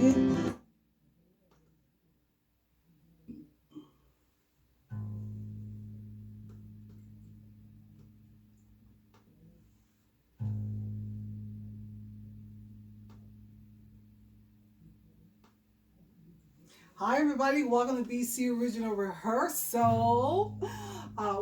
Hi everybody, welcome to BC Original Rehearsal.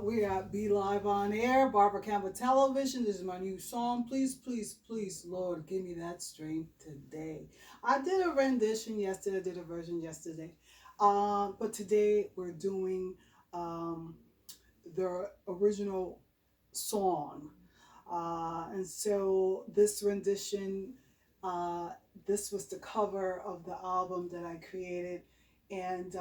We are Be Live on Air, BarbaraCampbell Television. This is my new song. Please, please, please, Lord, give me that strength today. I did a rendition yesterday, I did a version yesterday. But today we're doing the original song. And so this rendition, this was the cover of the album that I created. And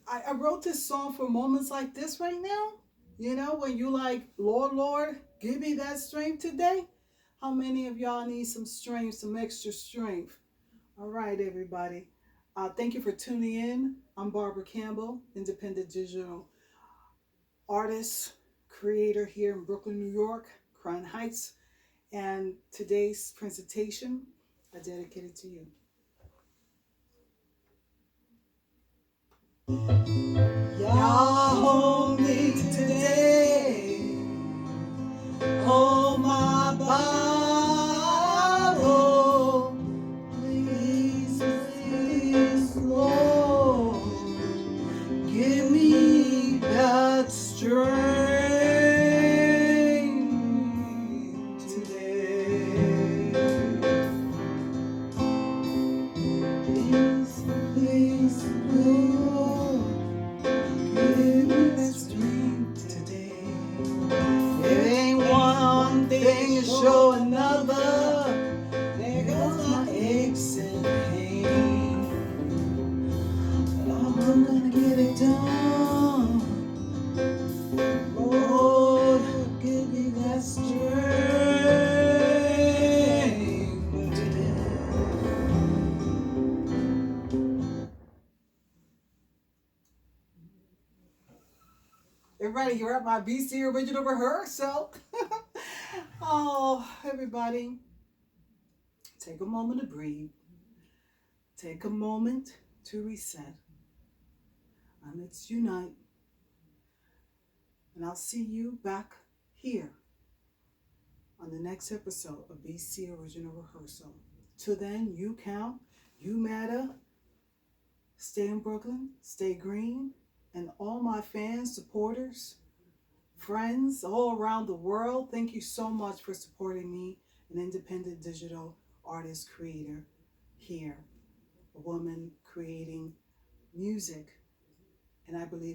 I wrote this song for moments like this right now. You know, when you like, Lord, Lord, give me that strength today. How many of y'all need some strength, some extra strength? All right, everybody. Thank you for tuning in. I'm Barbara Campbell, independent digital artist, creator here in Brooklyn, New York, Crown Heights. And today's presentation, I dedicate it to you. Y'all hold me today, hold my Bible, please, please, Lord, give me that strength today. Please, please, Lord, give me that strength today. It ain't one thing to show another. There goes my aches and pain. But I'm gonna get it done. Lord, give me that strength today. Everybody, you're at my BC Original Rehearsal. Oh, everybody, take a moment to breathe. Take a moment to reset. And let's unite. And I'll see you back here on the next episode of BC Original Rehearsal. Till then, you count, you matter. Stay in Brooklyn, stay green. And all my fans, supporters, friends all around the world, thank you so much for supporting me, an independent digital artist creator here, a woman creating music. And I believe